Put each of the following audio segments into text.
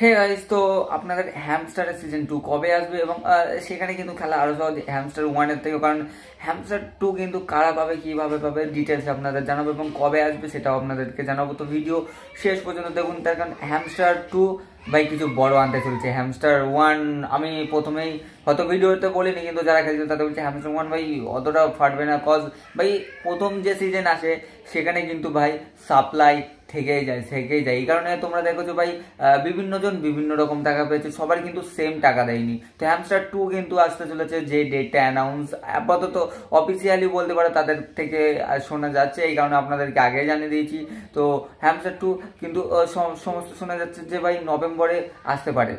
Hey guys, তো আপনাদের হ্যামস্টারের season 2 কবে আসবে এবং সেখানে কিন্তু খেলা আরো সহজ হ্যামস্টার 1 এর থেকে, কারণ হ্যামস্টার 2 কিন্তু কারা পাবে, কিভাবে পাবে, ডিটেলস আপনাদের জানাবো এবং কবে আসবে সেটাও আপনাদেরকে জানাবো। তো ভিডিও শেষ পর্যন্ত দেখুন, তার কারণ হ্যামস্টার 2 ভাই কিছু বড় আনতে চলছে। হ্যামস্টার 1 আমি প্রথমেই হয়তো ভিডিওতে বলিনি, কিন্তু যারা খেলছে তাদের বলছে হ্যামস্টার 1 ভাই অতটা ফাটবে না, কজ ভাই প্রথম যে সিজন আসে সেখানে কিন্তু ভাই সাপ্লাই থেকেই যায়। এই কারণে তোমরা দেখো যে ভাই বিভিন্ন জন বিভিন্ন রকম টাকা পেয়েছে, সবার কিন্তু সেম টাকা দেয়নি। তো হ্যামস্টার 2 কিন্তু আসতে চলেছে, যে ডেটটা অ্যানাউন্স আপাতত অফিসিয়ালি বলতে পারো তাদের থেকে শোনা যাচ্ছে, এই কারণে আপনাদেরকে আগে জানিয়ে দিয়েছি। তো হ্যামস্টার 2 কিন্তু সমস্ত শোনা যাচ্ছে যে ভাই নভেম্বরে আসতে পারে,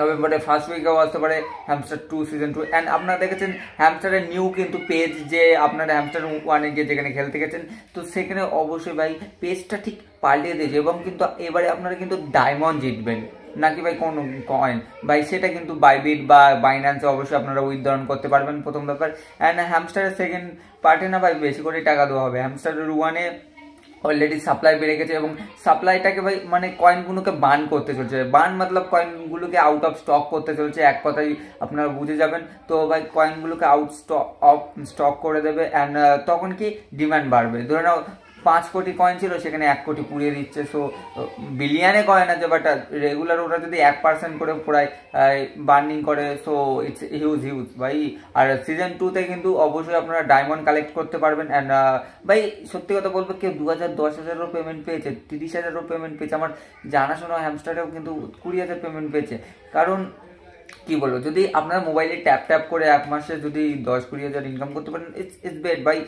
নভেম্বরের ফার্স্ট উইকেও আসতে পারে হ্যামস্টার 2 সিজন 2। অ্যান্ড আপনারা দেখেছেন হ্যামস্টারের নিউ কিন্তু পেজ, যে আপনারা হ্যামস্টার 1-এ গিয়ে যেখানে খেলতে গেছেন, তো সেখানে অবশ্যই ভাই পেজটা ঠিক পাল্টিয়ে দিয়েছে এবং কিন্তু এবারে আপনারা কিন্তু ডায়মন্ড জিতবেন, নাকি ভাই কোন কয়েন ভাই, সেটা কিন্তু বাইবিট বা বাইন্যান্সে অবশ্যই আপনারা উইথড্রন করতে পারবেন, প্রথম ব্যাপার। অ্যান্ড হ্যামস্টারের সেকেন্ড পার্টে না ভাই বেশি করে টাকা দেওয়া হবে। হ্যামস্টার 1-এ অলরেডি সাপ্লাই বেড়ে গেছে এবং সাপ্লাইটাকে ভাই মানে কয়েনগুলোকে বার্ন করতে চলছে, বার্ন মতলব কয়েনগুলোকে আউট অফ স্টক করতে চলছে, এক কথাই আপনারা বুঝে যাবেন। তো ভাই কয়েনগুলোকে আউট স্টক করে দেবে, অ্যান্ড তখন কি ডিমান্ড বাড়বে। ধরে নাও 5 কোটি কয়েন ছিল, সেখানে 1 কোটি পুড়িয়ে দিচ্ছে। সো বিলিয়নে কয়েন আছে, বাট রেগুলার ওরা যদি 1% করে পুরাই বার্নিং করে, সো ইটস হিউজ ভাই। আর সিজন 2-তে কিন্তু অবশ্যই আপনারা ডায়মন্ড কালেক্ট করতে পারবেন। অ্যান্ড ভাই সত্যি কথা বলবো, কেউ 2010,000-10,000 পেমেন্ট পেয়েছে, 30,000 পেমেন্ট পেয়েছে, আমার জানাশোনা হ্যামস্টারেও কিন্তু 20,000 পেমেন্ট পেয়েছে। কারণ কি বলবো, যদি আপনার মোবাইলে ট্যাপ করে এক মাসে যদি 10-20 হাজার ইনকাম করতে পারেন, ইটস বেড ভাই।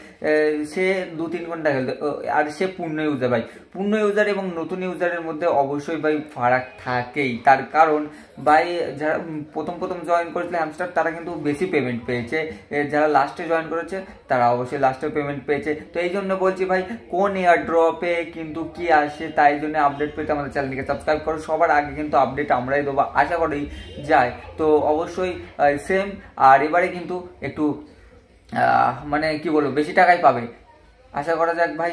সে 2-3 ঘন্টা খেলতে, আর সে পূর্ণ ইউজার ভাই। পূর্ণ ইউজার এবং নতুন ইউজারের মধ্যে অবশ্যই ভাই ফারাক থাকেই, তার কারণ ভাই যারা প্রথম জয়েন করেছিল হ্যামস্টার, তারা কিন্তু বেশি পেমেন্ট পেয়েছে, যারা লাস্টে জয়েন করেছে তারা অবশ্যই লাস্টে পেমেন্ট পেয়েছে। তো এই জন্য বলছি ভাই, কোন এয়ার ড্রপে কিন্তু কি আসে, তাই জন্য আপডেট পেতে আমাদের চ্যানেলটিকে সাবস্ক্রাইব করো। সবার আগে কিন্তু আপডেট আমরাই দেবো, আশা করি যায়। তো অবশ্যই সেম। আর এবারে কিন্তু একটু মানে কি বলবো, বেশি টাকাই পাবে, আশা করা যাক ভাই।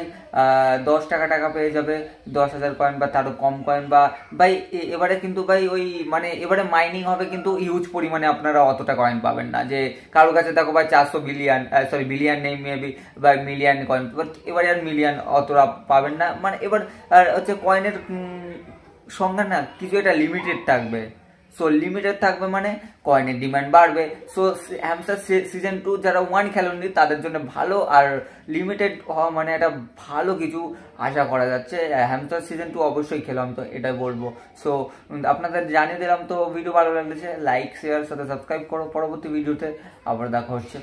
10 টাকা পেয়ে যাবে, 10,000 কয়েন বা তারও কম কয়েন, বা ভাই এবারে কিন্তু ভাই ওই মানে এবারে মাইনিং হবে, কিন্তু হিউজ পরিমাণে আপনারা অতটা কয়েন পাবেন না। যে কারোর কাছে দেখো ভাই 400 বিলিয়ন, সরি বিলিয়ন নেই মেবি, বা মিলিয়ন কয়েন, বাট এবারে আর মিলিয়ন অতটা পাবেন না। মানে এবার আর হচ্ছে কয়েনের সংখ্যা না কিছু একটা লিমিটেড থাকবে। সো লিমিটেড থাকবে মানে কয়েনের ডিমান্ড বাড়বে। সো হ্যামস্টার সিজন 2 যারা 1 খেলেননি তাদের জন্য ভালো, আর লিমিটেড হওয়া মানে একটা ভালো কিছু আশা করা যাচ্ছে। হ্যামস্টার সিজন 2 অবশ্যই খেলাম, তো এটাই বলবো। সো আপনাদের জানিয়ে দিলাম। তো ভিডিও ভালো লাগলেছে লাইক শেয়ার সাথে সাবস্ক্রাইব করো। পরবর্তী ভিডিওতে আবার দেখা হচ্ছে।